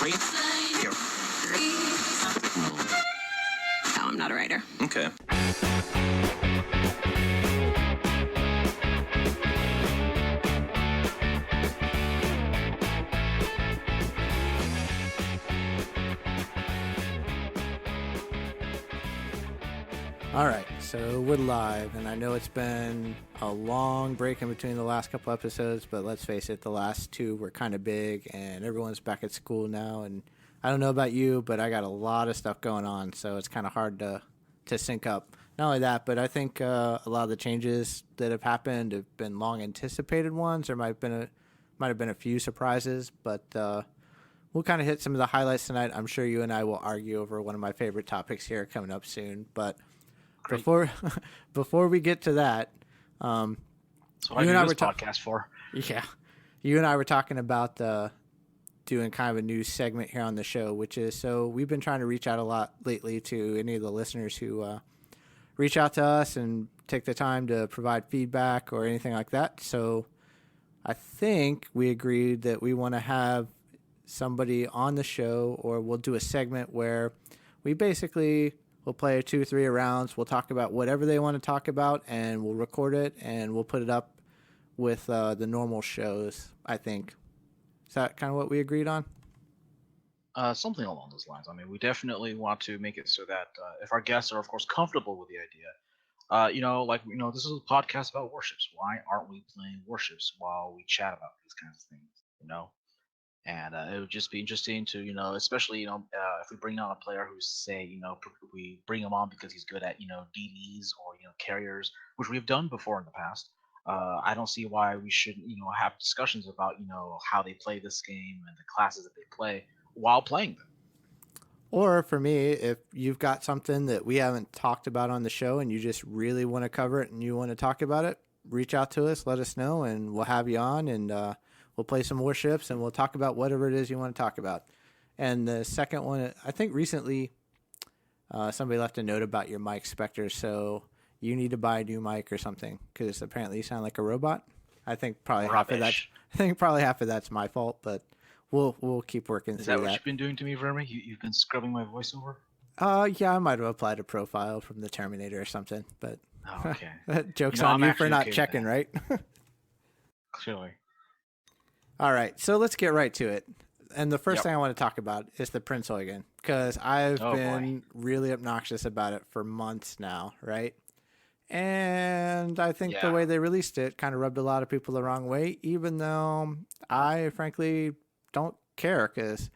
No, I'm not a writer. Okay. All right, so we're live, and I know it's been a long break in between the last couple episodes, but let's face it, the last two were kind of big, and everyone's back at school now, and I don't know about you, but I got a lot of stuff going on, so it's kind of hard to sync up. Not only that, but I think a lot of the changes that have happened have been long anticipated ones. There might have been a few surprises, but we'll kind of hit some of the highlights tonight. I'm sure you and I will argue over one of my favorite topics here coming up soon, but Great. Before we get to that, That's what I do this podcast for. Yeah, you and I were talking about doing kind of a new segment here on the show, which is, so we've been trying to reach out a lot lately to any of the listeners who reach out to us and take the time to provide feedback or anything like that. So I think we agreed that we want to have somebody on the show, or we'll do a segment where we basically... we'll play 2 or 3 rounds. We'll talk about whatever they want to talk about, and we'll record it, and we'll put it up with the normal shows, I think. Is that kind of what we agreed on? Something along those lines. I mean, we definitely want to make it so that if our guests are, of course, comfortable with the idea, this is a podcast about warships. Why aren't we playing warships while we chat about these kinds of things? And it would just be interesting to, especially, if we bring on a player who's, say, we bring him on because he's good at, DDs or, carriers, which we've done before in the past. I don't see why we shouldn't, have discussions about, how they play this game and the classes that they play while playing them. Or for me, if you've got something that we haven't talked about on the show and you just really want to cover it and you want to talk about it, reach out to us, let us know, and we'll have you on, and we'll play some warships, and we'll talk about whatever it is you want to talk about. And the second one, I think recently somebody left a note about your mic, Spectre, so you need to buy a new mic or something, because apparently you sound like a robot. I think probably half of that's my fault, but we'll keep working through that. Is that what you've been doing to me, Vermi? You've been scrubbing my voiceover? Yeah, I might have applied a profile from the Terminator or something, but okay. Joke's on you for not checking, right? Clearly. All right, so let's get right to it. And the first thing I want to talk about is the Prince Eugen, because I've been really obnoxious about it for months now, right? And I think the way they released it kind of rubbed a lot of people the wrong way, even though I frankly don't care, because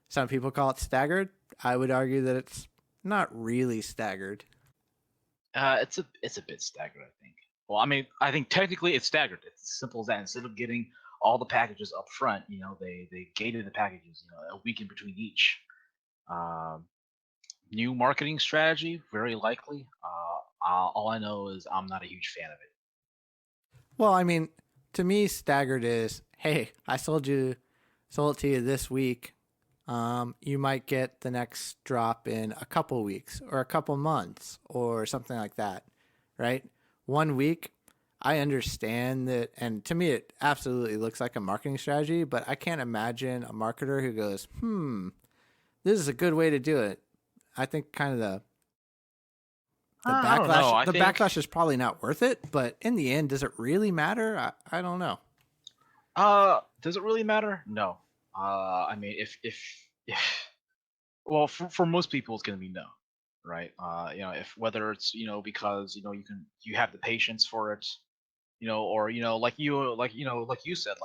some people call it staggered. I would argue that it's not really staggered. It's a bit staggered, I think. Well, I mean, I think technically it's staggered. It's as simple as that. Instead of getting all the packages up front, they gated the packages, a week in between each. New marketing strategy, very likely. All I know is I'm not a huge fan of it. Well, I mean, to me, staggered is, hey, I sold it to you this week. You might get the next drop in a couple weeks or a couple months or something like that, right? 1 week. I understand that, and to me it absolutely looks like a marketing strategy, but I can't imagine a marketer who goes, this is a good way to do it. I think kind of the backlash, backlash is probably not worth it, but in the end, does it really matter? I don't know. Does it really matter? No. I mean, if well, for most people, it's going to be no, right? If whether it's because you have the patience for it, or like you said,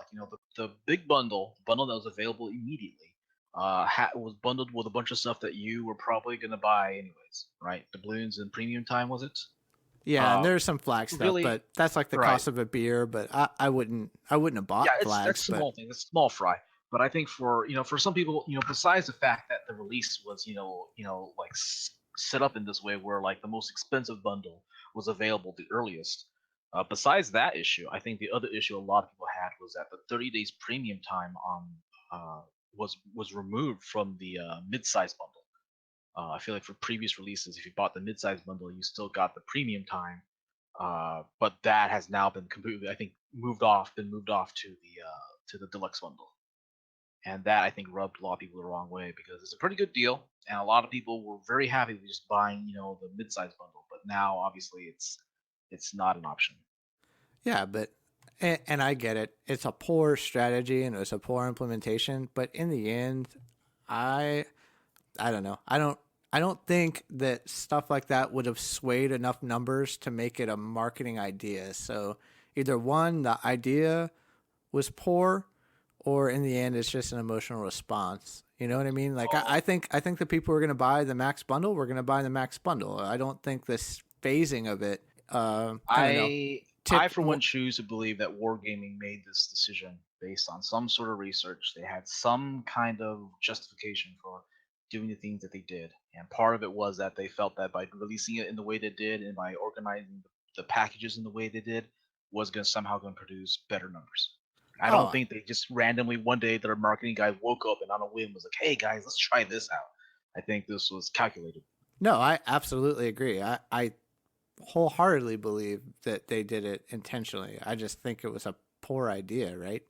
the big bundle that was available immediately, was bundled with a bunch of stuff that you were probably gonna buy anyways, right? Doubloons and premium time, was it? Yeah, and there's some flag stuff, really, but that's like the cost of a beer. But I wouldn't have bought flags. That's a small thing. It's a small fry. But I think for some people, besides the fact that the release was set up in this way, where like the most expensive bundle was available the earliest. Besides that issue, I think the other issue a lot of people had was that the 30 days premium time was removed from the mid-size bundle. I feel like for previous releases, if you bought the mid-size bundle, you still got the premium time, but that has now been completely, I think, moved off to the deluxe bundle. and that I think rubbed a lot of people the wrong way because it's a pretty good deal, and a lot of people were very happy with just buying the mid-size bundle. But now obviously it's not an option. Yeah, but and I get it. It's a poor strategy and it was a poor implementation, but in the end, I I don't know. I don't think that stuff like that would have swayed enough numbers to make it a marketing idea. So either one, the idea was poor, or in the end, it's just an emotional response. You know what I mean? Like Well, I think the people who are going to buy the max bundle were going to buy the max bundle. I don't think this phasing of it. I don't know. I for one choose to believe that Wargaming made this decision based on some sort of research. They had some kind of justification for doing the things that they did, and part of it was that they felt that by releasing it in the way they did and by organizing the packages in the way they did was going to somehow going to produce better numbers. I don't Oh think they just randomly one day their marketing guy woke up and on a whim was like, "Hey guys, let's try this out." I think this was calculated. no, I absolutely agree. I wholeheartedly believe that they did it intentionally. I just think it was a poor idea, right?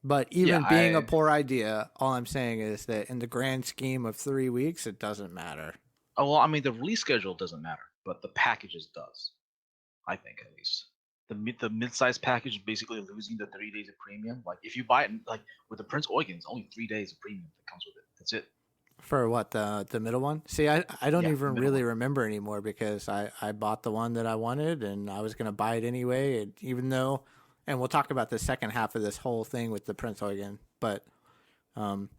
But Yeah, even being a I poor idea, all I'm saying is that in the grand scheme of 3 weeks, it doesn't matter. well, I mean, the release schedule doesn't matter, but the packages does. I think at least the mid-size package is basically losing the 3 days of premium. Like if you buy it like with the Prince Eugen, it's only 3 days of premium that comes with it. That's it. For what, the middle one? See, I don't Yeah, the even middle really one. remember anymore because I bought the one that I wanted and I was gonna buy it anyway. Even though, and we'll talk about the second half of this whole thing with the Prince Eugen, but um,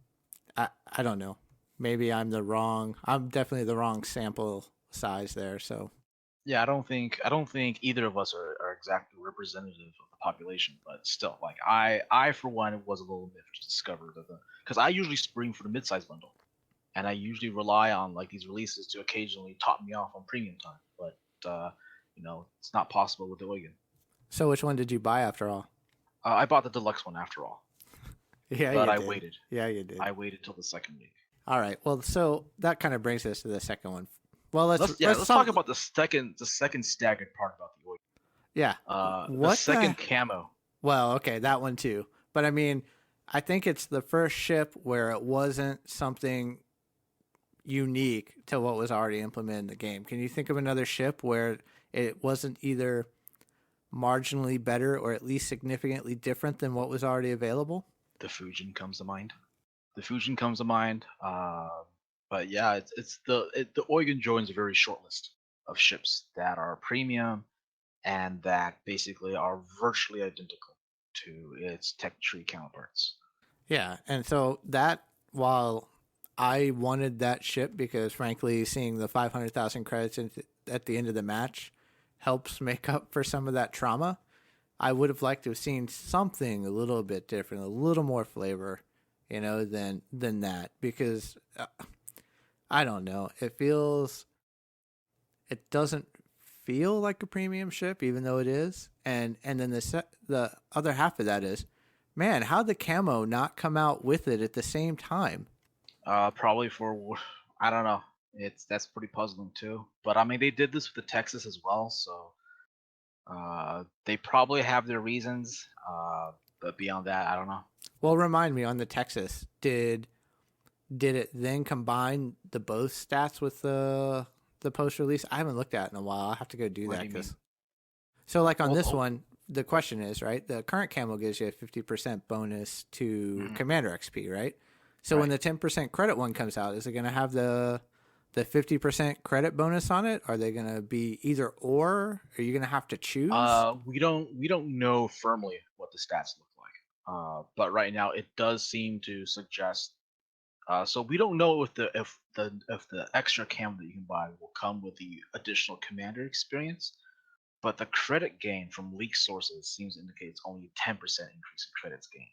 I don't know. Maybe I'm definitely the wrong sample size there. So Yeah, I don't think either of us are exactly representative of the population, but still, like I for one was a little miffed to discover that the because I usually spring for the mid-size bundle, and I usually rely on like these releases to occasionally top me off on premium time, but it's not possible with the Eugen. so which one did you buy after all? I bought the deluxe one after all, Yeah, but you I did. waited. Yeah, you did. I waited till the second week. All right. Well, so that kind of brings us to the second one. Well, let's Let's talk some about the second staggered part about the Eugen. yeah. The What the second camo. Well, okay, that one too. But I mean, I think it's the first ship where it wasn't something unique to what was already implemented in the game. Can you think of another ship where it wasn't either marginally better or at least significantly different than what was already available? The Fujin comes to mind. The Fujin comes to mind. But yeah, the Eugen joins a very short list of ships that are premium and that basically are virtually identical to its tech tree counterparts. Yeah, and so that while I wanted that ship because frankly, seeing the 500,000 credits at the end of the match helps make up for some of that trauma. I would have liked to have seen something a little bit different, a little more flavor, than that because I don't know. It doesn't feel like a premium ship, even though it is. And then the other half of that is, man, how the camo not come out with it at the same time? Probably for I don't know. That's pretty puzzling too. But I mean, they did this with the Texas as well, so they probably have their reasons. But beyond that, I don't know. Well, remind me on the Texas, did it then combine the both stats with the post release? I haven't looked at it in a while. I'll have to go do What do that you mean? because so like on Well, this one, the question is right. The current camo gives you a 50% bonus to mhm, Commander XP, right? So when right. the 10% credit one comes out, is it going to have the 50% credit bonus on it? Are they going to be either or? Are you going to have to choose? We don't know firmly what the stats look like. But right now it does seem to suggest. So we don't know if the extra cam that you can buy will come with the additional commander experience, but the credit gain from leak sources seems to indicate it's only a 10% increase in credits gained.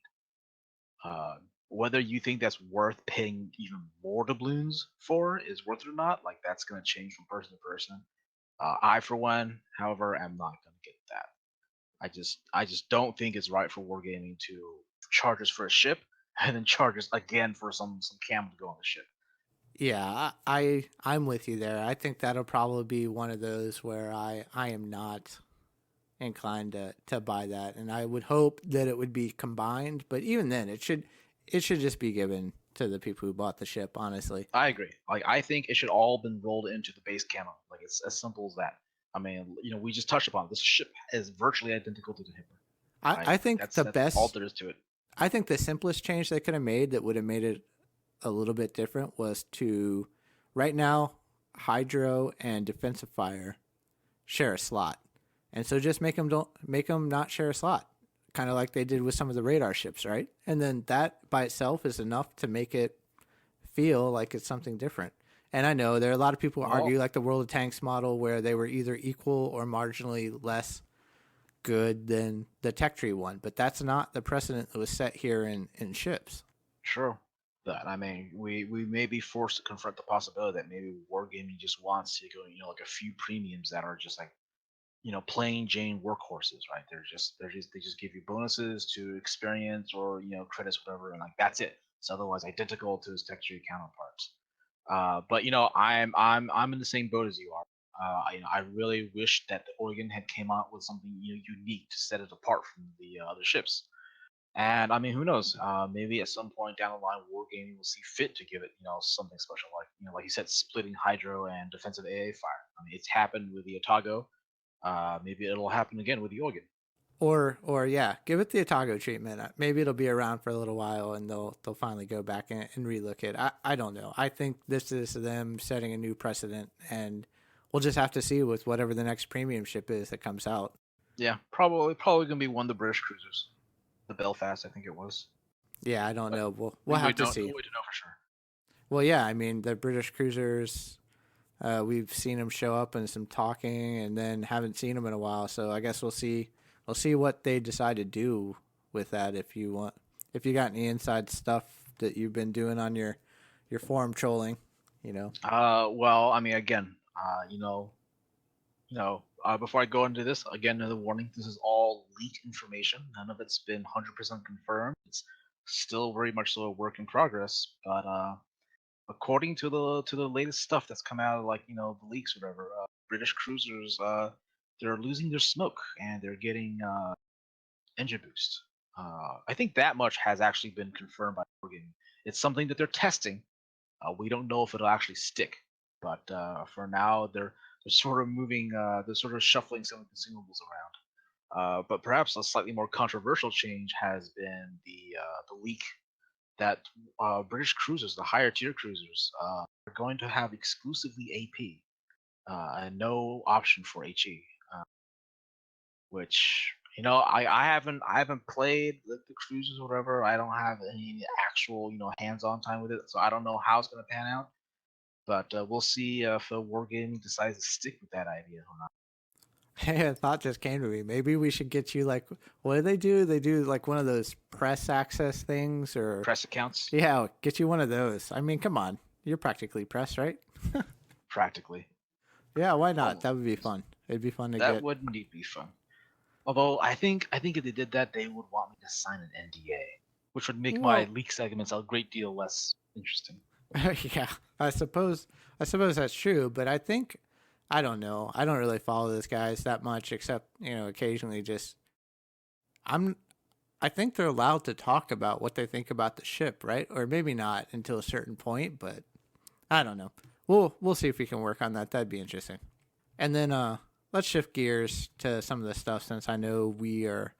Uh, Whether you think that's worth paying even more doubloons for is worth it or not, like that's going to change from person to person. I, for one, however, am not going to get that. I just don't think it's right for Wargaming to charge us for a ship and then charge us again for some cam to go on the ship. Yeah, I'm with you there. I think that'll probably be one of those where I am not inclined to buy that, and I would hope that it would be combined. But even then, it should. it should just be given to the people who bought the ship, honestly. I agree. Like I think it should all been rolled into the base camo. Like it's as simple as that. I mean, we just touched upon it. This ship is virtually identical to the Hipper. I think the That's all best, there is to it. I think the simplest change they could have made that would have made it a little bit different was to, right now, Hydro and Defensive Fire share a slot. And so just make them not share a slot, kind of like they did with some of the radar ships, right? And then that by itself is enough to make it feel like it's something different. And I know there are a lot of people who argue like the World of Tanks model where they were either equal or marginally less good than the Tech Tree one, but that's not the precedent that was set here in ships. Sure. That I mean, we may be forced to confront the possibility that maybe Wargaming just wants to go, like a few premiums that are just like, plain Jane workhorses, right? They just give you bonuses to experience or credits, whatever, and like that's it. It's otherwise identical to his Tech Tree counterparts. But I'm in the same boat as you are. I really wish that the Oregon had came out with something unique to set it apart from the other ships. And I mean, who knows? Maybe at some point down the line, Wargaming will see fit to give it something special, like like you said, splitting Hydro and defensive AA fire. I mean, it's happened with the Otago. Maybe it'll happen again with the Oregon. Or yeah, give it the Otago treatment. Maybe it'll be around for a little while, and they'll finally go back and relook it. I don't know. I think this is them setting a new precedent, and we'll just have to see with whatever the next premium ship is that comes out. Yeah, probably gonna be one of the British cruisers, the Belfast, I think it was. Yeah, I don't But know. We'll have to see. No way to know for sure. Well, yeah, I mean the British cruisers. We've seen them show up in some talking, and then haven't seen them in a while. So I guess we'll see. We'll see what they decide to do with that. If you got any inside stuff that you've been doing on your forum trolling, Well, I mean, again, before I go into this, again, another warning: this is all leaked information. None of it's been 100% confirmed. It's still very much so a work in progress. But according to the latest stuff that's come out of the leaks or whatever, British cruisers they're losing their smoke and they're getting engine boost. I think that much has actually been confirmed by Morgan. It's something that they're testing. We don't know if it'll actually stick, but for now they're sort of moving. They're sort of shuffling some of the consumables around. But perhaps a slightly more controversial change has been the leak that British cruisers, the higher tier cruisers, are going to have exclusively AP and no option for HE. Which I haven't played the cruises or whatever. I don't have any actual hands-on time with it, so I don't know how it's going to pan out. But we'll see if Wargaming decides to stick with that idea or not. Hey, a thought just came to me. Maybe we should get you what do they do? They do like one of those press access things, or Press accounts, yeah, get you one of those. I mean, come on, you're practically press, right? practically. Yeah, why not? Oh, That would be fun. It'd be fun to that get. would indeed be fun. Although I think if they did that, they would want me to sign an NDA, which would make my Well, leak segments a great deal less interesting. yeah, I suppose that's true, but I don't know. I don't really follow those guys that much, except occasionally. I'm. I think they're allowed to talk about what they think about the ship, right? Or maybe not until a certain point, but I don't know. We'll see if we can work on that. That'd be interesting. And then let's shift gears to some of the stuff, since I know we are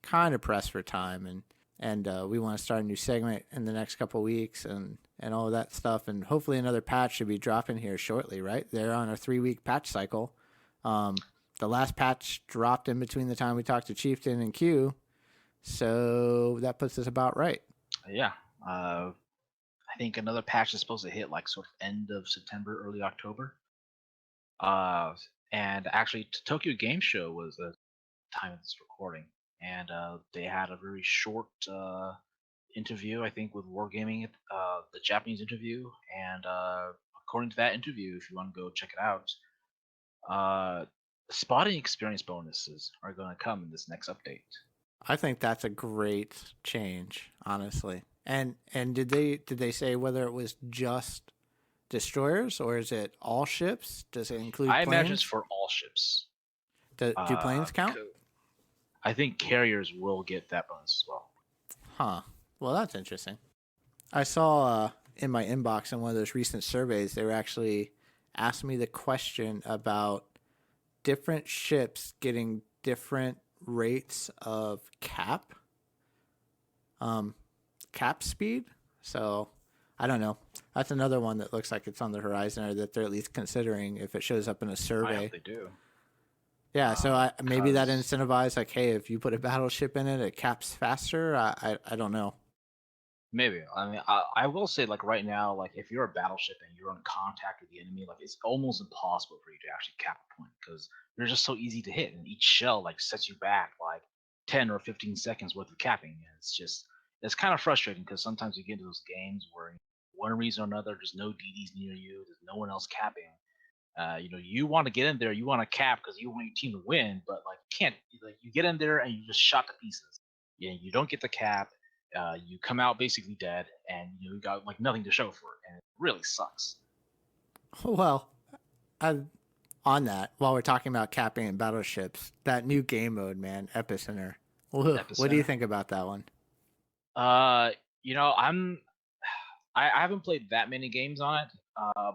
kind of pressed for time, and we want to start a new segment in the next couple of weeks, and all of that stuff, and hopefully another patch should be dropping here shortly, right? They're on a 3-week patch cycle. The last patch dropped in between the time we talked to Chieftain and Q, so that puts us about right. Yeah. I think another patch is supposed to hit like sort of end of September, early October. Uh, and actually, Tokyo Game Show was the time of this recording, and they had a very short interview, I think, with Wargaming, the Japanese interview, and according to that interview, if you want to go check it out, uh, spotting experience bonuses are going to come in this next update. I think that's a great change, honestly. And did they say whether it was just destroyers, or is it all ships? Does it include I planes? imagine it's for all ships. Do planes count? I think carriers will get that bonus as well. Huh. Well, that's interesting. I saw in my inbox in one of those recent surveys, they were actually asking me the question about different ships getting different rates of um, cap speed. So I don't know. That's another one that looks like it's on the horizon, or that they're at least considering if it shows up in a I hope survey. they do. Yeah, so maybe that Because incentivizes, like, hey, if you put a battleship in it, it caps faster. I don't know. maybe. I mean, I will say, like right now, like if you're a battleship and you're in contact with the enemy, like it's almost impossible for you to actually cap a point because they're just so easy to hit, and each shell like sets you back like 10 or 15 seconds worth of capping. And it's kind of frustrating because sometimes you get into those games where one reason or another there's no DDs near you, there's no one else capping. You want to get in there, you want to cap because you want your team to win, but like you can't. Like you get in there and you just shot to pieces. You don't get the cap. You come out basically dead, and you got like nothing to show for it, and it really sucks. Well, I, on that, while we're talking about capping and battleships, that new game mode, man, Epicenter. What do you Epicenter. think about that one? Uh, you know, I haven't played that many games on it,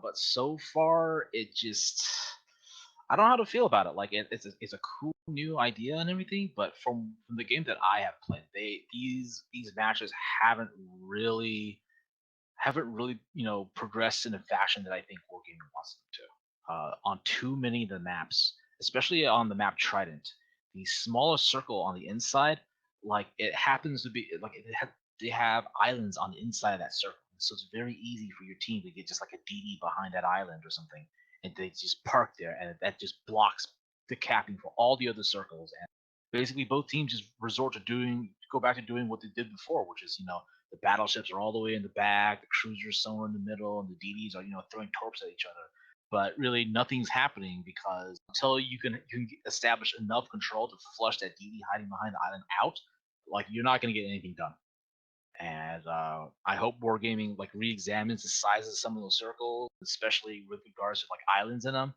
but so far it just I don't know how to feel about it. Like it's a cool new idea and everything, but from the game that I have played, these matches haven't really progressed in a fashion that I think Wargaming wants them to. On too many of the maps, especially on the map Trident, the smallest circle on the inside, like it happens to be like they have islands on the inside of that circle, so it's very easy for your team to get just like a DD behind that island or something, and they just park there, and that just blocks the capping for all the other circles. And basically, both teams just resort to go back to doing what they did before, which is the battleships are all the way in the back, the cruisers somewhere in the middle, and the DDs are throwing torps at each other. But really, nothing's happening because until you can establish enough control to flush that DD hiding behind the island out, like you're not going to get anything done. And I hope Wargaming like re-examines the size of some of those circles, especially with regards to like islands in them.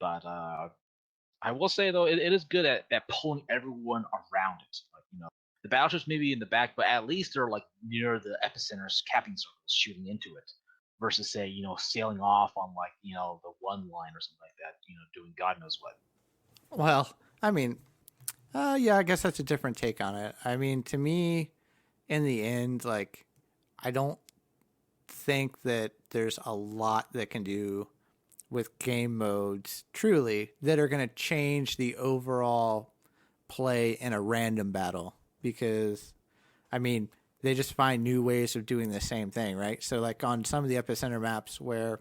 But I will say though, it is good at pulling everyone around it. Like the battleships may be in the back, but at least they're like near the epicenters, capping circles, shooting into it. Versus say sailing off on like the one line or something like that. Doing God knows what. Well, I mean, yeah, I guess that's a different take on it. I mean, to me, in the end, like, I don't think that there's a lot that can do with game modes truly that are going to change the overall play in a random battle, because I mean, they just find new ways of doing the same thing, right? So like on some of the epicenter maps where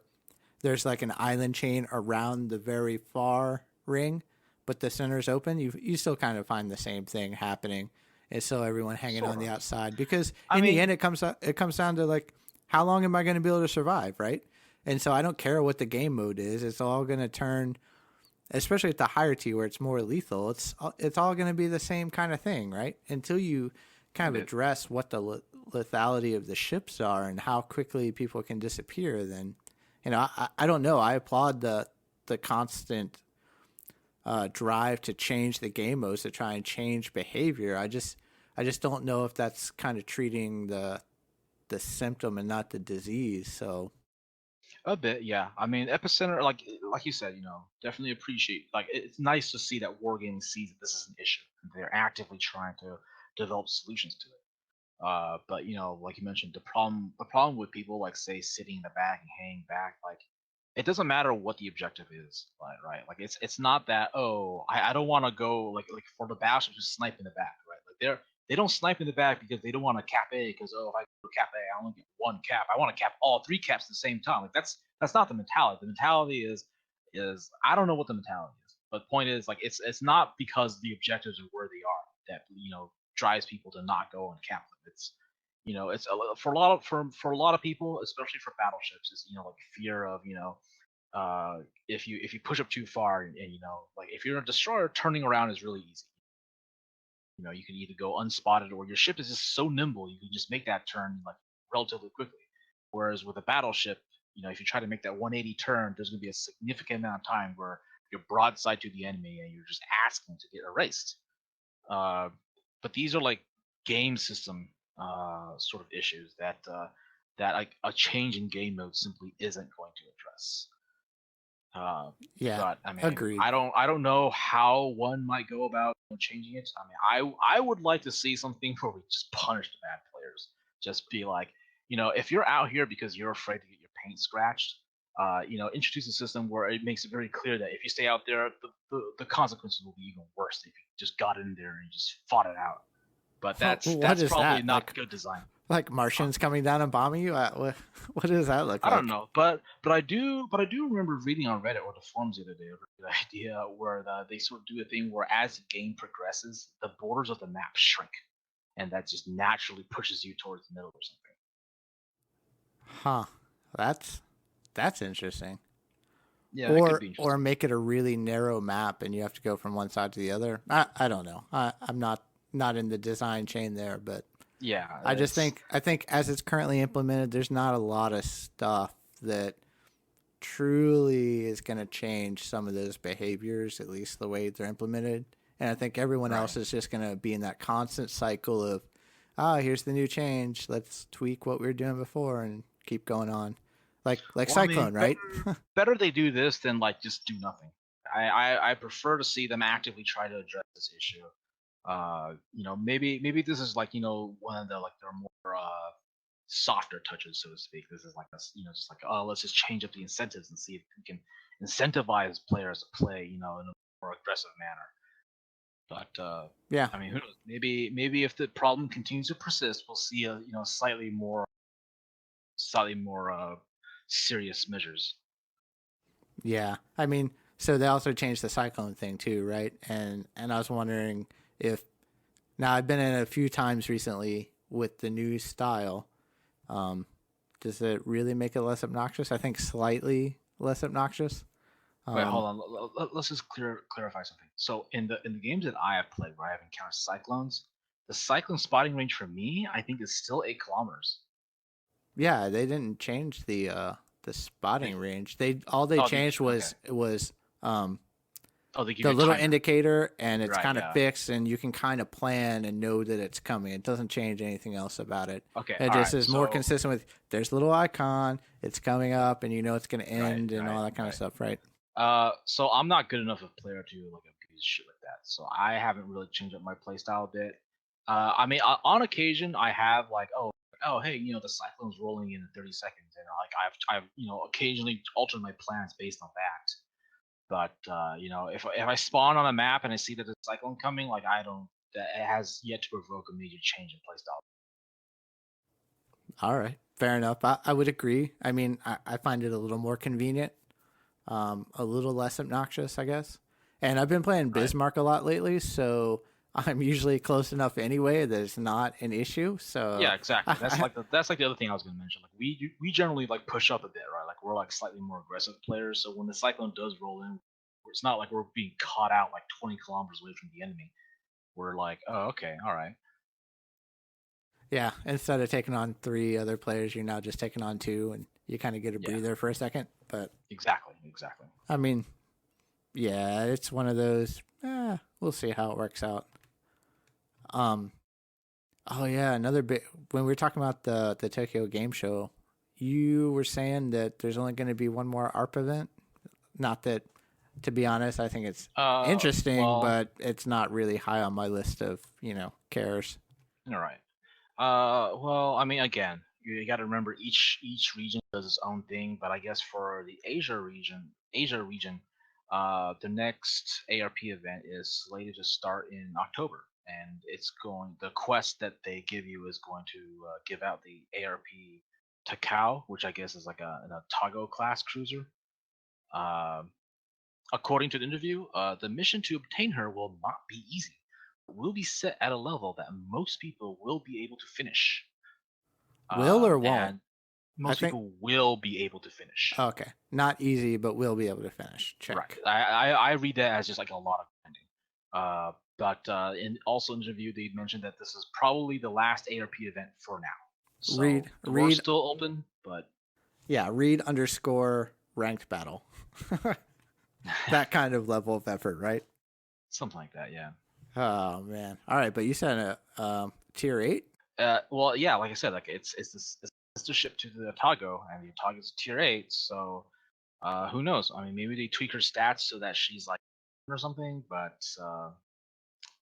there's like an island chain around the very far ring, but the center's open, you still kind of find the same thing happening. It's still everyone hanging on Sort the of. outside, because I in the end mean, it comes down to like, how long am I going to be able to survive, right? And so I don't care what the game mode is. It's all going to turn, especially at the higher tier where it's more lethal. It's all going to be the same kind of thing, right? Until you kind a of bit. address what the lethality of the ships are and how quickly people can disappear, then I don't know. I applaud the constant drive to change the game modes to try and change behavior. I just don't know if that's kind of treating the symptom and not the disease. So A bit, yeah. I mean, Epicenter, like you said, definitely appreciate. Like, it's nice to see that Wargaming sees that this is an issue. They're actively trying to develop solutions to it. But like you mentioned, the problem with people like say sitting in the back and hanging back, like it doesn't matter what the objective is, like, right? Like it's not that I don't want to go like for the bastards to snipe in the back, right? Like they don't snipe in the back because they don't want to cap A because if I go cap A, I only get one cap. I want to cap all three caps at the same time. Like that's not the mentality. The mentality is I don't know what the mentality is, but point is like it's not because the objectives are where they are that drives people to not go and cap them. It's for a lot of people, especially for battleships, is like fear of if you push up too far and like if you're a destroyer, turning around is really easy. You can either go unspotted or your ship is just so nimble you can just make that turn like relatively quickly. Whereas with a battleship, if you try to make that 180 turn, there's going to be a significant amount of time where you're broadside to the enemy and you're just asking to get erased. Uh, but these are like game system sort of issues that that like a change in game mode simply isn't going to address. Uh, Yeah, but I mean, agreed. I don't know how one might go about changing it. I mean, I would like to see something where we just punish the bad players. Just be like, if you're out here because you're afraid to get your paint scratched, introduce a system where it makes it very clear that if you stay out there, the consequences will be even worse if you just got in there and just fought it out. But What that's is probably that? not good design. Like Uh, Martians coming down and bombing you? What does that look I don't like? know, but I do remember reading on Reddit or the forums the other day the idea where they sort of do a thing where as the game progresses, the borders of the map shrink, and that just naturally pushes you towards the middle or something. Huh. That's that's interesting. Yeah, it could be Or interesting. make it a really narrow map and you have to go from one side to the other. I don't know. I'm not in the design chain there, but Yeah, it's I think as it's currently implemented, there's not a lot of stuff that truly is going to change some of those behaviors, at least the way they're implemented. And I think everyone right. else is just going to be in that constant cycle of, oh, here's the new change. Let's tweak what we were doing before and keep going on. Like Well, I mean, Cyclone, right? better they do this than like just do nothing. I prefer to see them actively try to address this issue. Maybe this is like one of the like their more softer touches, so to speak. This is like just like, oh, let's just change up the incentives and see if we can incentivize players to play in a more aggressive manner. But Yeah. I mean, who knows? Maybe if the problem continues to persist, we'll see a slightly more serious measures. Yeah. I mean, so they also changed the Cyclone thing too, right? And I was wondering if now I've been in a few times recently with the new style. Um, does it really make it less obnoxious? I think slightly less obnoxious. Wait, hold Um, on. Let's just clarify something. So in the games that I have played where I have encountered cyclones, the cyclone spotting range for me, I think, is still 8 kilometers. yeah, they didn't change the spotting They range. They oh they changed okay. was Oh, they give the you a little timer. indicator, and it's Right. kind of Yeah. fixed, and you can kind of plan and know that it's coming. It doesn't change anything else about it. Okay. It All just right. is more So consistent with there's a little icon, it's coming up, and you know it's going to right. end and Right. all that kind of Right. stuff, right? So I'm not good enough of a player to like abuse shit like that. So I haven't really changed up my playstyle a bit. I mean, on occasion I have like, oh, hey, the cyclone's rolling in 30 seconds, and like I've occasionally altered my plans based on that. But if I spawn on a map and I see that there's a cyclone coming, like I don't, that it has yet to provoke a major change in playstyle. All right, fair enough. I would agree. I mean, I find it a little more convenient, a little less obnoxious, I guess. And I've been playing Right. Bismarck a lot lately, so I'm usually close enough anyway that it's not an issue. So, Yeah, exactly. That's like the other thing I was gonna mention. Like we generally like push up a bit, right? Like we're like slightly more aggressive players. So when the cyclone does roll in, it's not like we're being caught out like 20 kilometers away from the enemy. We're like, oh, okay, all right, yeah, instead of taking on three other players, you're now just taking on two, and you kind of get a yeah, breather for a second. But exactly. I mean, yeah, it's one of those. We'll see how it works out. Um. Oh yeah, another bit. When we were talking about the Tokyo Game Show, you were saying that there's only going to be one more ARP event. Not that, to be honest, I think it's interesting, Well, but it's not really high on my list of cares. all right. Well, I mean, again, you got to remember each region does its own thing. But I guess for the Asia region, the next ARP event is slated to start in October, and the quest that they give you is going to give out the ARP Takao, which I guess is like a Tago class cruiser. Um, According to the interview, the mission to obtain her will not be easy. It will be set at a level that most people will be able to finish. Will or won't? And I most think people will be able to finish. okay, not easy, but we'll be able to finish. Right. Check. I read that as just like a lot of grinding. But in also in the interview, they mentioned that this is probably the last ARP event for now. So doors Read. still open, but Yeah, read underscore ranked battle. That kind of level of effort, right? something like that. Yeah. Oh man. All right, but you said a tier 8. Well, yeah. Like I said, like it's this it's to ship to the Otago, and the Otago is tier 8, so who knows? I mean, maybe they tweak her stats so that she's like or something, but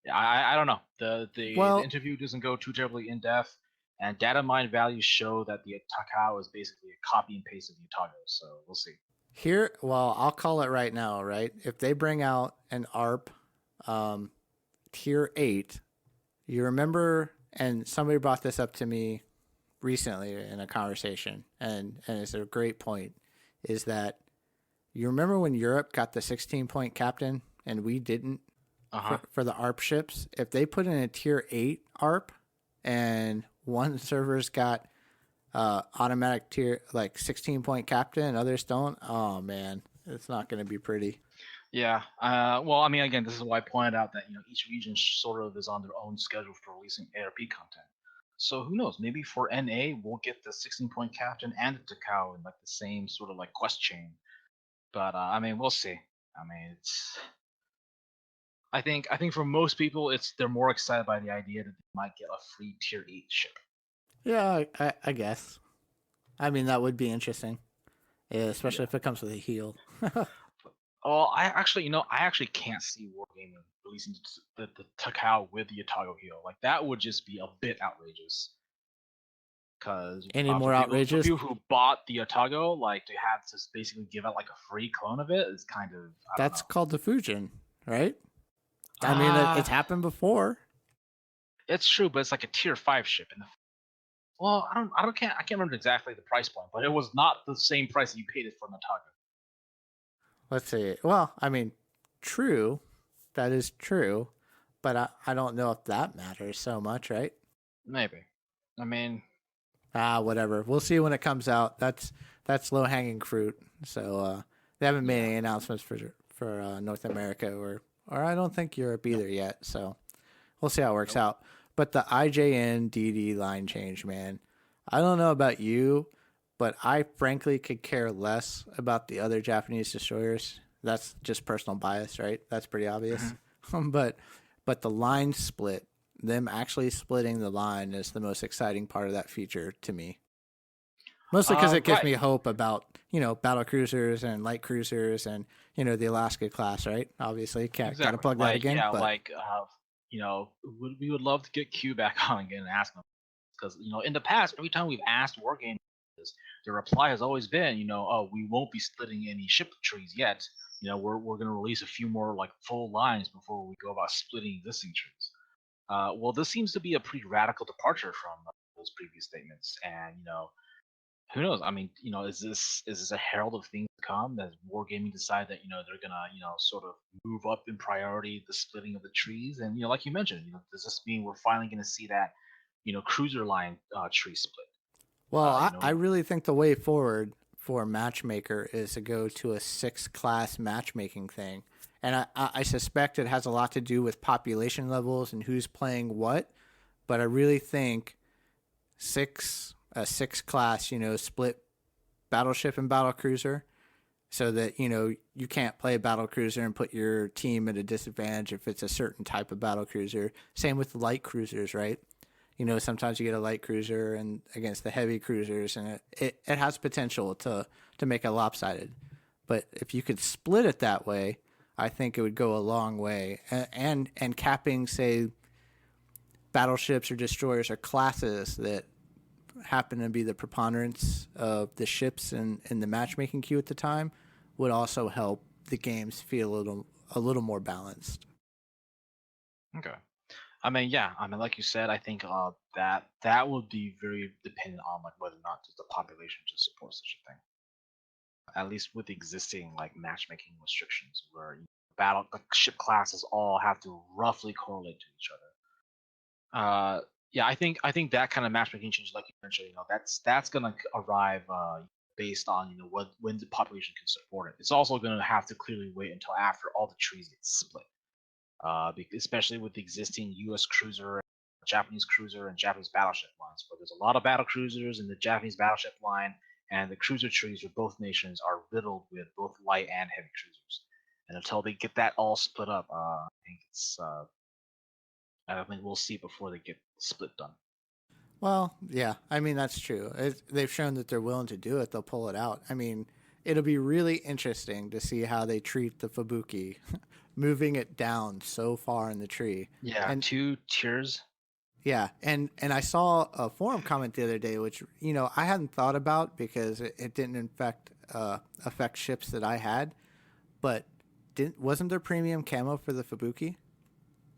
yeah, I don't know. The Well, interview doesn't go too terribly in depth, and data mine values show that the Takao is basically a copy and paste of the Otago, so we'll see. I'll call it right now, right? If they bring out an ARP um, tier 8, you remember, and somebody brought this up to me recently in a conversation, and it's a great point, is that you remember when Europe got the 16-point captain and we didn't Uh-huh. for the ARP ships? If they put in a tier 8 ARP and one server's got automatic tier like 16-point captain and others don't, oh man, it's not going to be pretty. Yeah. Well, I mean, again, this is why I pointed out that each region sort of is on their own schedule for releasing ARP content. So who knows? Maybe for NA, we'll get the 16-point captain and the Takao in like the same sort of like quest chain. But I mean, we'll see. I mean, I think for most people, they're more excited by the idea that they might get a free tier 8 ship. Yeah, I guess. I mean, that would be interesting, yeah, especially Yeah. if it comes with a heal. Oh, I actually can't see Wargaming releasing the Takao with the Otago heal. Like that would just be a bit outrageous. Because Any more for outrageous? people who bought the Otago, like to have to basically give out like a free clone of it is kind of I don't That's know. called diffusion, right? I mean, it's Ah, happened before. it's true, but it's like a tier 5 ship, and well, I can't remember exactly the price point, but it was not the same price that you paid it for an Otago. Let's see. Well, I mean, true. That is true. But I don't know if that matters so much, right? Maybe. I mean, Whatever. We'll see when it comes out. That's low hanging fruit. So they haven't made yeah. any announcements for North America or I don't think Europe Nope. either yet. So we'll see how it works Nope. out. But the IJN DD line change, man. I don't know about you, but I frankly could care less about the other Japanese destroyers. That's just personal bias, right? That's pretty obvious. Mhm. but but the line split, them actually splitting the line is the most exciting part of that feature to me. Mostly because it gives Right. me hope about battle cruisers and light cruisers and the Alaska class, right? Obviously, can't gotta Exactly. plug that Like again, yeah, but like we would love to get Q back on again and ask them because in the past every time we've asked Wargame this, the reply has always been oh we won't be splitting any ship trees yet. We're gonna release a few more like full lines before we go about splitting existing trees. Well, this seems to be a pretty radical departure from those previous statements, and who knows? I mean, is this a herald of things to come? Does Wargaming decide that they're gonna sort of move up in priority the splitting of the trees? And like you mentioned, does this mean we're finally gonna see that cruiser line tree split? well, Uh, I, you I know, really think the way forward for Matchmaker is to go to a 6 class matchmaking thing. And I suspect it has a lot to do with population levels and who's playing what. But I really think a 6 class, split battleship and battle cruiser so that, you can't play a battle cruiser and put your team at a disadvantage if it's a certain type of battle cruiser. Same with light cruisers, right? Sometimes you get a light cruiser and against the heavy cruisers, and it has potential to make it lopsided. But if you could split it that way, I think it would go a long way. And capping, say, battleships or destroyers or classes that happen to be the preponderance of the ships in the matchmaking queue at the time would also help the games feel a little more balanced. okay. I mean, yeah. I mean, like you said, I think that would be very dependent on like whether or not the population to support such a thing. At least with the existing like matchmaking restrictions, where battle the ship classes all have to roughly correlate to each other. Yeah, I think that kind of matchmaking change, like you mentioned, that's gonna arrive based on what when the population can support it. It's also gonna have to clearly wait until after all the trees get split. Especially with the existing U.S. cruiser, Japanese cruiser, and Japanese battleship lines, where there's a lot of battle cruisers in the Japanese battleship line, and the cruiser trees for both nations are riddled with both light and heavy cruisers. And until they get that all split up, I think we'll see before they get split done. Well, yeah. I mean, that's true. They've shown that they're willing to do it. They'll pull it out. I mean, it'll be really interesting to see how they treat the Fubuki, moving it down so far in the tree. Yeah, And 2 tiers. yeah, and I saw a forum comment the other day, which I hadn't thought about because it didn't affect ships that I had, but didn't wasn't there premium camo for the Fubuki?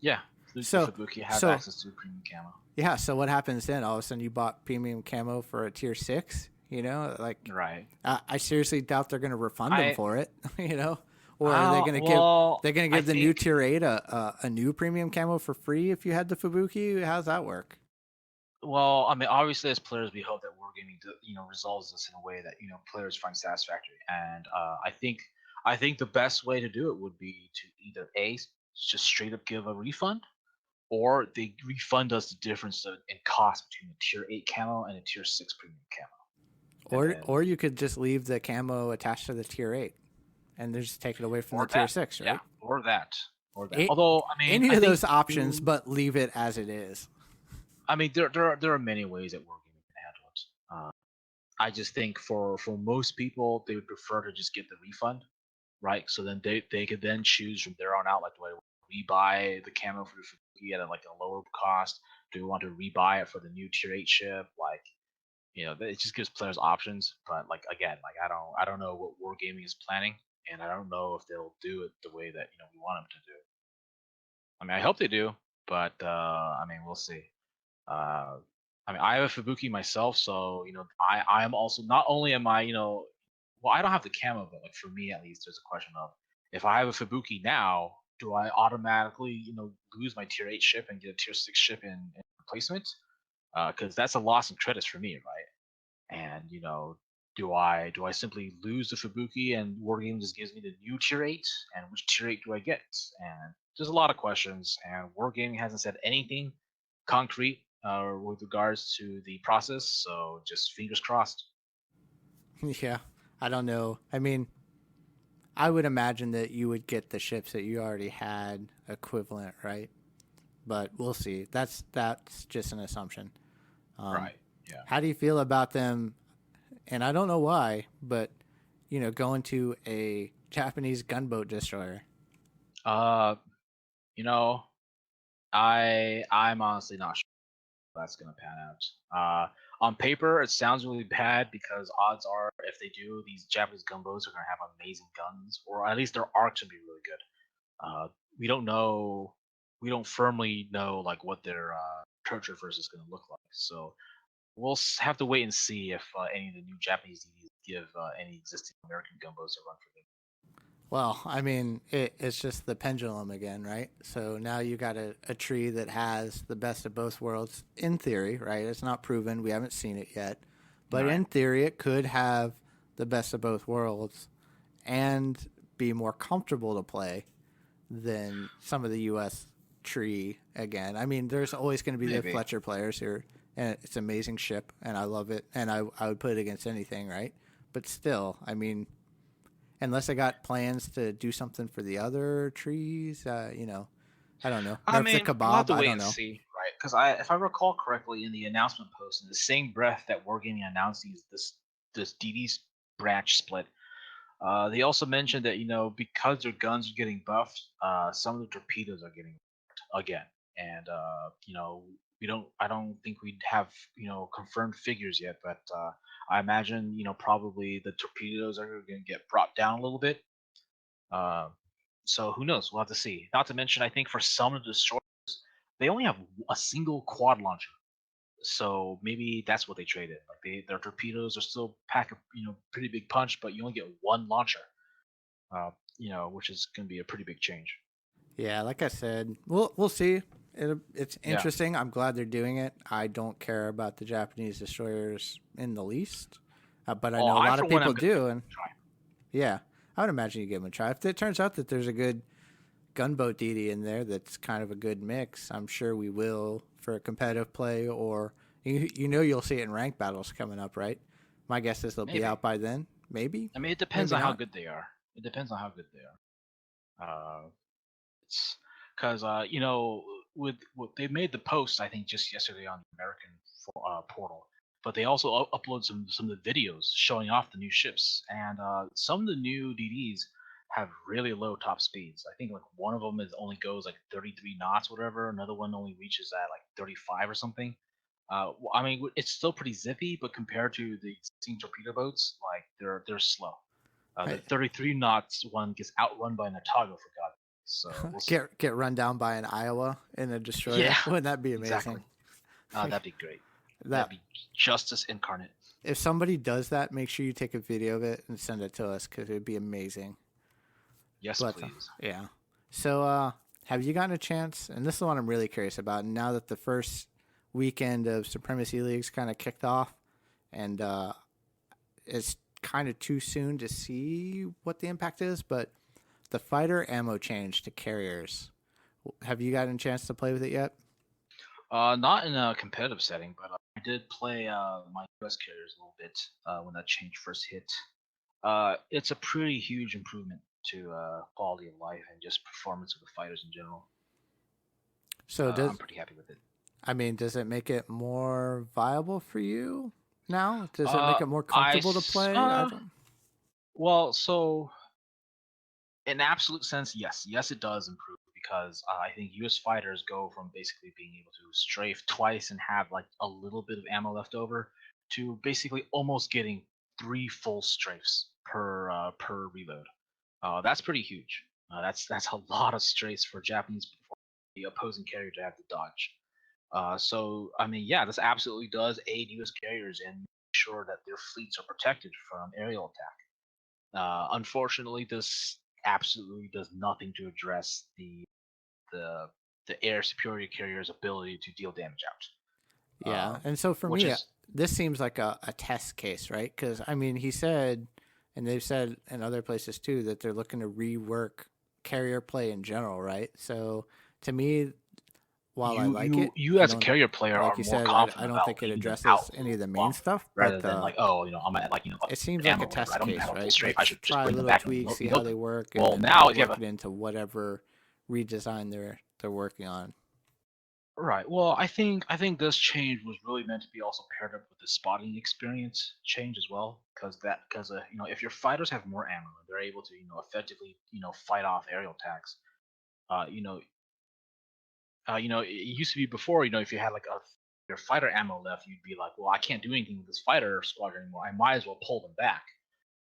Yeah, the So Fubuki have so access to premium camo. yeah, so what happens then? All of a sudden, you bought premium camo for a tier 6. Like Right. I seriously doubt they're going to refund them I for it. Or are they going to give well, I the new think tier 8 a new premium camo for free if you had the Fubuki? How's that work? well, I mean, obviously as players, we hope that wargaming, resolves this in a way that players find satisfactory. And I think the best way to do it would be to either just straight up give a refund, or they refund us the difference in cost between a tier 8 camo and a tier 6 premium camo, and then Or you could just leave the camo attached to the tier 8 and just take it away from the or tier that, 6, yeah, right? or that. A- Although, I mean, Any I of think those options, but leave it as it is. I mean there are many ways that wargaming can handle it. I just think for most people, they would prefer to just get the refund, right? So then they could then choose from there on out, like, do I rebuy the camo for the Fuki at like a lower cost? Do we want to rebuy it for the new tier 8 ship? Like, it just gives players options. But like, again, like, I don't know what Wargaming is planning, and I don't know if they'll do it the way that we want them to do it. I mean, I hope they do, but I mean, we'll see. Uh, I mean, I have a Fubuki myself, so I am also, not only am I, well, I don't have the camo, but like for me at least, there's a question of, if I have a Fubuki now, do I automatically lose my tier 8 ship and get a tier 6 ship in replacement? Because that's a loss in credits for me, right? And do I simply lose the Fubuki and Wargame just gives me the new tier 8? And which tier 8 do I get? And there's a lot of questions, and Wargaming hasn't said anything concrete with regards to the process, so just fingers crossed. Yeah, I don't know. I mean, I would imagine that you would get the ships that you already had equivalent, right? But we'll see. That's just an assumption. Right. Yeah. How do you feel about them? And I don't know why, but going to a Japanese gunboat destroyer. Uh, you know, I'm honestly not sure how that's gonna pan out. On paper, it sounds really bad because odds are, if they do, these Japanese gunboats are gonna have amazing guns, or at least their arcs would be really good. Uh, we don't know, we don't firmly know like what their turret traverse is gonna look like. So we'll have to wait and see if any of the new Japanese DDs give any existing American gunboats a run for them. Well, I mean, it's just the pendulum again, right? So now you got a tree that has the best of both worlds in theory, right? It's not proven. We haven't seen it yet. All But right. in theory, it could have the best of both worlds and be more comfortable to play than some of the U.S. tree again. I mean, there's always going to be the Maybe. Fletcher players here, and it's an amazing ship, and I love it, and I would put it against anything, right? But still, I mean, unless I got plans to do something for the other trees, I don't know. I Nerf the mean, we'll have kebab, to I wait don't and know. see, right? Because if I recall correctly, in the announcement post, in the same breath that Wargaming announced this DD's branch split, they also mentioned that because their guns are getting buffed, some of the torpedoes are getting buffed again, and I don't think we'd have confirmed figures yet, but I imagine probably the torpedoes are going to get brought down a little bit. Uh, so who knows? We'll have to see. Not to mention, I think for some of the destroyers, they only have a single quad launcher, so maybe that's what they traded. Like, their torpedoes are still pack a pretty big punch, but you only get one launcher. Which is going to be a pretty big change. Yeah, like I said, we'll see. It's Yeah. interesting. I'm glad they're doing it. I don't care about the Japanese destroyers in the least, but I Well, know a I lot for of one am people going to give do, it and a try. yeah, I would imagine you give them a try. If it turns out that there's a good gunboat DD in there that's kind of a good mix, I'm sure we will for competitive play, or you'll see it in ranked battles coming up, right? My guess is they'll be Maybe. out by then. Maybe, I mean, it depends maybe on how not. good they are. It depends on how good they are. It's because with what they made the post, I think, just yesterday on the American portal. But they also upload some of the videos showing off the new ships, and some of the new DDs have really low top speeds. I think like one of them is only goes like 33 knots, whatever. Another one only reaches at like 35 or something. I mean, it's still pretty zippy, but compared to the existing torpedo boats, like they're slow. The Right. 33 knots one gets outrun by an Otago for God. So we'll see. Get run down by an Iowa in a Yeah, destroyer. Wouldn't that be exactly. amazing? That'd be great. That'd That be justice incarnate. if somebody does that, make sure you take a video of it and send it to us because it'd be amazing. Yes, But please. yeah. So have you gotten a chance? And this is the one I'm really curious about. Now that the first weekend of Supremacy Leagues kind of kicked off, and it's kind of too soon to see what the impact is, but the fighter ammo change to carriers. Have you gotten a chance to play with it yet? Not in a competitive setting, but I did play my US carriers a little bit when that change first hit. It's a pretty huge improvement to quality of life and just performance of the fighters in general. So I'm does pretty happy with it. I mean, does it make it more viable for you now? Does it Uh, make it more I comfortable to s- play? I uh, don't. well, so in absolute sense, yes, it does improve because I think U.S. fighters go from basically being able to strafe twice and have like a little bit of ammo left over to basically almost getting 3 full strafes per reload. That's pretty huge. That's a lot of strafes for for the opposing carrier to have to dodge. So I mean, yeah, this absolutely does aid U.S. carriers in making sure that their fleets are protected from aerial attack. Unfortunately, this absolutely does nothing to address the the air superior carrier's ability to deal damage out. Yeah, and so for Which me, is this seems like a test case, right? Because I mean, he said, and they've said in other places too, that they're looking to rework carrier play in general, right? So to me, while I like it, you I as a don't, carrier player like are you more said, I confident don't about think it leaving them out addresses a any of little the bit main longer stuff, rather but than like, oh, I'm at like it seems like ammo a or whatever. test I don't case, have a full right? strafe. I Let's should just try bring them little back and tweaks, see how reload they them. work, and Well, then now if you have work a it into whatever redesign they're working on. Right. Well, I think this change was really meant to be also paired up with the spotting experience change as well, because if your fighters have more ammo, they're able to effectively fight off aerial attacks. Uh, you know, it used to be before, if you had like your fighter ammo left, you'd be like, well, I can't do anything with this fighter squadron anymore. I might as well pull them back.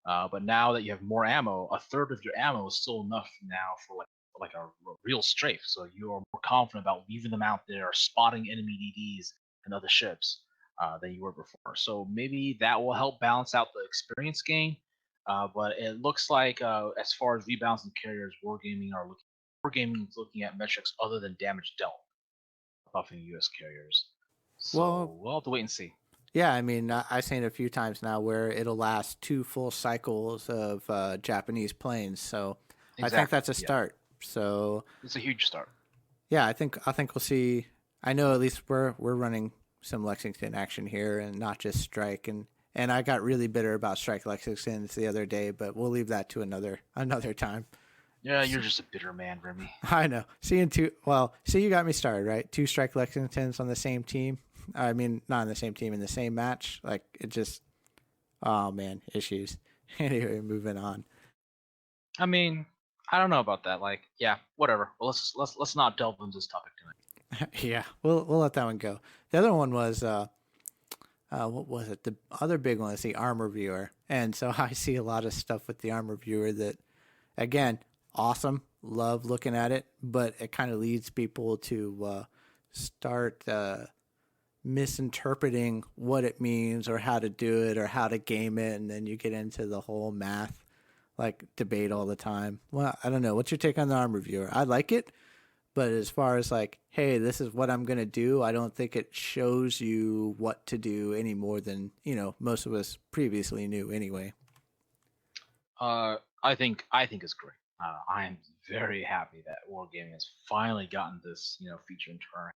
But now that you have more ammo, a third of your ammo is still enough now for like a real strafe. So you are more confident about leaving them out there, spotting enemy DDs and other ships than you were before. So maybe that will help balance out the experience gain. But it looks like as far as rebounds and carriers, wargaming is looking at metrics other than damage dealt, buffing U.S. carriers. Well, So we'll have to wait and see. yeah, I mean, I've seen it a few times now where it'll last 2 full cycles of Japanese planes. So I think Exactly. that's a Yeah, start. So it's a huge start. yeah, I think we'll see. I know at least we're running some Lexington action here and not just Strike. And I got really bitter about Strike Lexingtons the other day, but we'll leave that to another time. Yeah, So, you're just a bitter man, Remy. I know. Seeing two, well, see, you got me started, right? 2 Strike Lexingtons on the same team. I mean, not on the same team in the same match. Like it just, oh man, issues. Anyway, moving on. I mean, I don't know about that. Like, yeah, whatever. Well, let's not delve into this topic tonight. Yeah, we'll let that one go. The other one was what was it? The other big one is the armor viewer, and so I see a lot of stuff with the armor viewer that, again, awesome. Love looking at it, but it kind of leads people to start misinterpreting what it means or how to do it or how to game it, and then you get into the whole math like debate all the time. Well, I don't know. What's your take on the armor viewer? I like it, but as far as like, hey, this is what I'm gonna do, I don't think it shows you what to do any more than most of us previously knew anyway. I think it's great. I am very happy that Wargaming has finally gotten this feature into our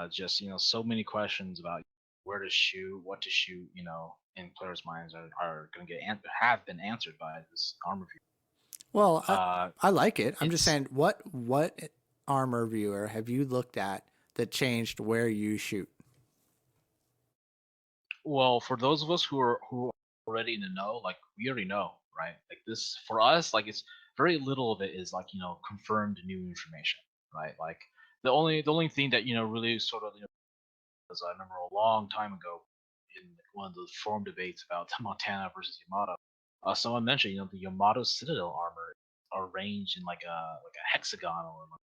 just so many questions about where to shoot, what to shoot, in players' minds are going to have been answered by this armor view. Well, Uh, I like it. I'm just it's saying, what armor viewer have you looked at that changed where you shoot? Well, for those of us who are already in the know, like we already know, right? Like this for us, like it's very little of it is like confirmed new information, right? Like the only thing that really sort of because I remember a long time ago in one of the forum debates about Montana versus Yamato, someone mentioned the Yamato Citadel armor arranged in like a hexagon or like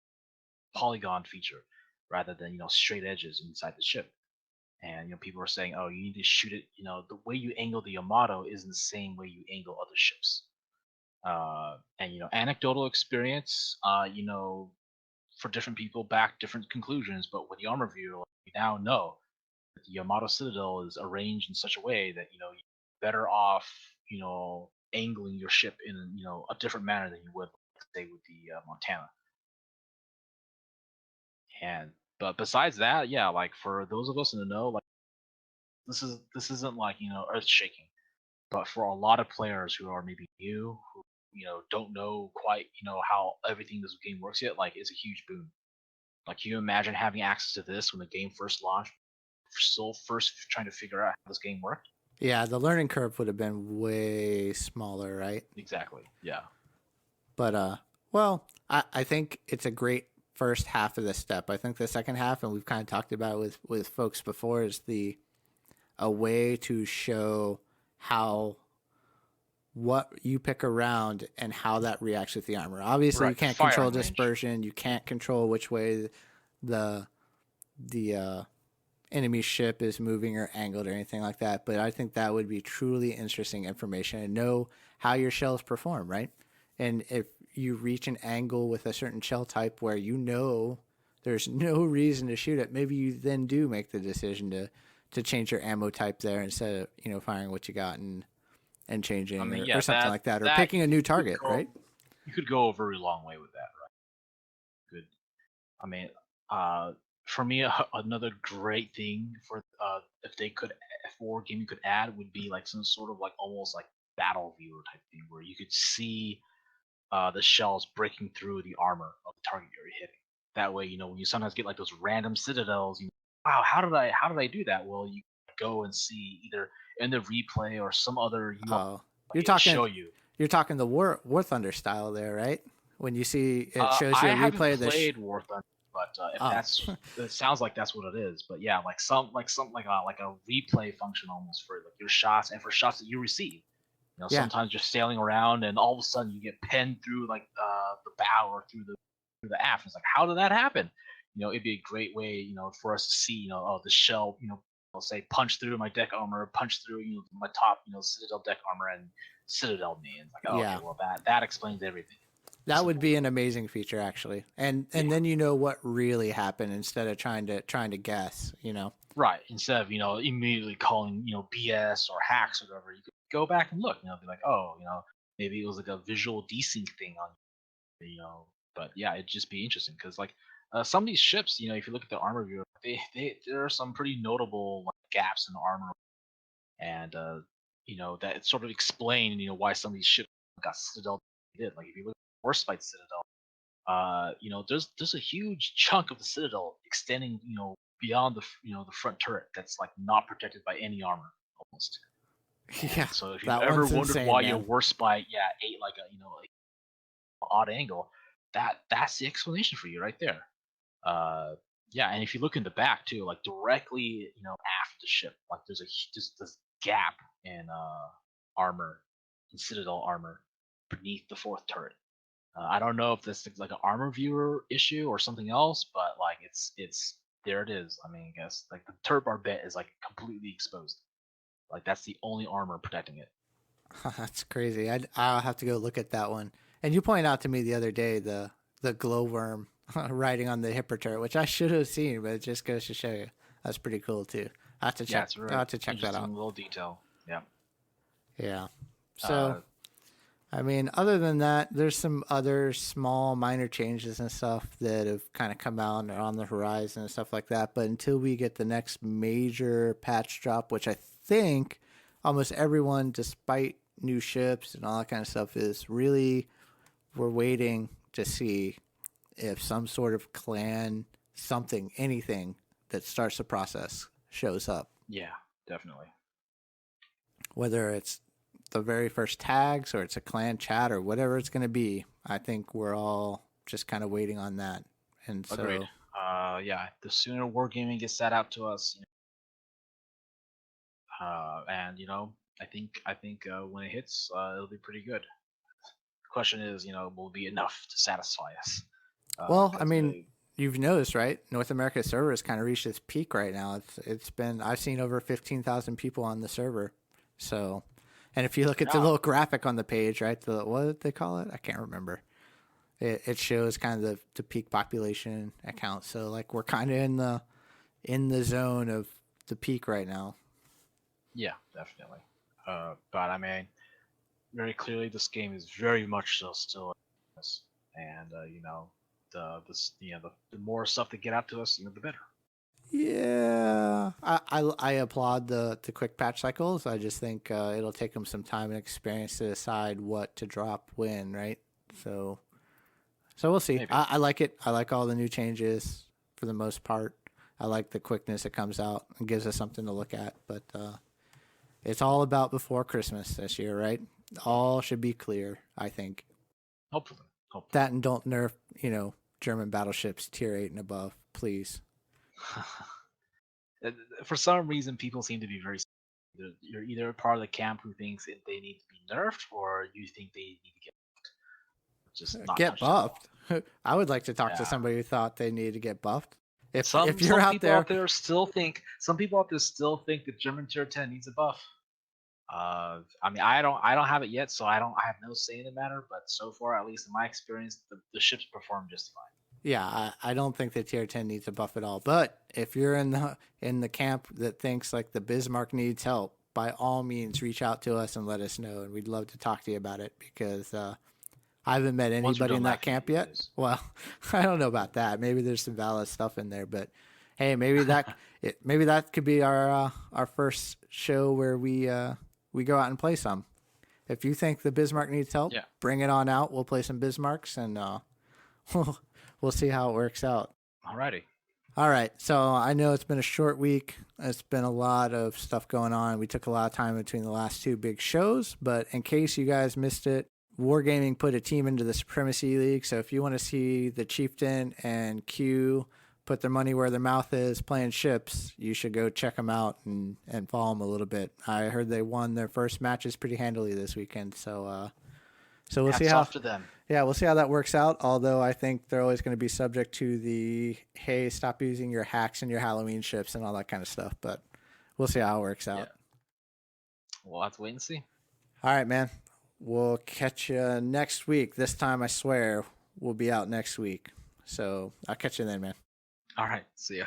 polygon feature rather than straight edges inside the ship. And people are saying, oh, you need to shoot it. The way you angle the Yamato isn't the same way you angle other ships. And anecdotal experience, for different people back different conclusions. But with the armor viewer, we now know that the Yamato Citadel is arranged in such a way that you're better off, angling your ship in a different manner than you would, say, with the Montana. And but besides that, yeah, like for those of us in the know, like this isn't like earth shaking. But for a lot of players who are maybe new, who don't know quite how everything in this game works yet, like it's a huge boon. Like, can you imagine having access to this when the game first launched, still first trying to figure out how this game worked? Yeah, the learning curve would have been way smaller, right? Exactly. Yeah. But well, I think it's a great first half of the step. I think the second half, and we've kind of talked about it with folks before, is a way to show how what you pick around and how that reacts with the armor. Obviously, you Right. The can't control firing range. dispersion. You can't control which way the enemy ship is moving or angled or anything like that. But I think that would be truly interesting information and know how your shells perform, right? And if you reach an angle with a certain shell type where there's no reason to shoot it, maybe you then do make the decision to change your ammo type there instead of firing what you got and changing I mean, or yeah, something like that, or that picking a new target, right? you could go a very long way with that, right? Good. I mean, uh, for me, another great thing for if they could, if war gaming could add, would be like some sort of like almost like battle viewer type thing where you could see the shells breaking through the armor of the target you're hitting. That way, when you sometimes get like those random citadels, wow, how did I do that? Well, you go and see either in the replay or some other Oh, you're it'll talking show you. you're talking the War Thunder style there, right? When you see it shows you I a haven't replay of the played War Thunder, but if oh it sounds like that's what it is. But yeah, like a replay function almost for like your shots and for shots that you receive. yeah Sometimes you're sailing around and all of a sudden you get penned through like the bow or through the aft. It's like, how did that happen? It'd be a great way, for us to see, oh, the shell, I'll say punch through my deck armor, punch through, my top, Citadel deck armor and Citadel me. And it's like, oh, okay, yeah. well that explains everything. That would Simple. be an amazing feature, actually, and Yeah. then what really happened instead of trying to guess. Right. Instead of, immediately calling, BS or hacks or whatever, you could go back and look, be like, oh, maybe it was like a visual desync thing on, but yeah, it'd just be interesting because like some of these ships, if you look at the armor viewer, there are some pretty notable like gaps in the armor, and that sort of explain, why some of these ships got Citadel did. Like if you look at Warspite Citadel, there's a huge chunk of the Citadel extending, beyond the front turret that's like not protected by any armor almost. Yeah, And so if you've that ever one's wondered insane, why your man. Warspite, yeah, ate like a odd angle, that's the explanation for you right there. Uh, yeah, and if you look in the back too, like directly, aft the ship, like there's this gap in armor, in Citadel armor, beneath the fourth turret. I don't know if this is like an armor viewer issue or something else, but like it's there it is. I mean, I guess like the turret bar bit is like completely exposed. Like that's the only armor protecting it. That's crazy. I'll have to go look at that one. And you pointed out to me the other day the glowworm riding on the hipper turret, which I should have seen, but it just goes to show you that's pretty cool too. I have to Yeah, check. it's I really have to check that interesting out. little detail. Yeah. Yeah. So Uh, I mean, other than that, there's some other small, minor changes and stuff that have kind of come out and are on the horizon and stuff like that. But until we get the next major patch drop, which I think almost everyone, despite new ships and all that kind of stuff, is really we're waiting to see if some sort of clan, something, anything that starts the process shows up. yeah, definitely. whether it's the very first tags or it's a clan chat or whatever it's going to be. I think we're all just kind of waiting on that. And so, Agreed. Yeah, the sooner wargaming gets set out to us, and I think when it hits, it'll be pretty good. The question is, will it be enough to satisfy us? well, I 'Cause, mean, you've noticed, right? North America server has kind of reached its peak right now. It's been I've seen over 15,000 people on the server. So, and if you look at the yeah, little graphic on the page, right? The what did they call it? I can't remember. It shows kind of the peak population account. So like we're kind of in the zone of the peak right now. yeah, definitely. But I mean, very clearly, this game is very much so still, and the more stuff they get out to us, the better. Yeah, I applaud the quick patch cycles. I just think it'll take them some time and experience to decide what to drop when, right? So we'll see. Maybe. I like it. I like all the new changes for the most part. I like the quickness it comes out and gives us something to look at. But it's all about before Christmas this year, right? All should be clear, I think. Hopefully. That and don't nerf, German battleships tier 8 and above, please. For some reason, people seem to be very. You're either part of the camp who thinks that they need to be nerfed, or you think they need to just not Get touched at all. buffed. I would like to talk to Yeah. somebody who thought they needed to get buffed. If Some you're out people there, out there still think that German tier 10 needs a buff. I mean, I don't have it yet, so I have no say in the matter. But so far, at least in my experience, the ships perform just fine. yeah, I don't think the tier 10 needs a buff at all. But if you're in the camp that thinks like the Bismarck needs help, by all means reach out to us and let us know, and we'd love to talk to you about it because I haven't met Once we're anybody done in that laughing camp at you yet. guys. Well, I don't know about that. Maybe there's some valid stuff in there, but hey, maybe that could be our first show where we go out and play some. If you think the Bismarck needs help, Yeah. bring it on out. We'll play some Bismarcks and we'll see how it works out. Alrighty. All right. So I know it's been a short week. It's been a lot of stuff going on. We took a lot of time between the last two big shows, but in case you guys missed it, Wargaming put a team into the Supremacy League. So if you want to see the Chieftain and Q put their money where their mouth is playing ships, you should go check them out and follow them a little bit. I heard they won their first matches pretty handily this weekend. So we'll see Hats how off to them. yeah, we'll see how that works out. Although I think they're always going to be subject to the hey, stop using your hacks and your Halloween ships and all that kind of stuff. But we'll see how it works out. Yeah. We'll have to wait and see. All right, man. We'll catch you next week. This time, I swear, we'll be out next week. So I'll catch you then, man. All right. See ya.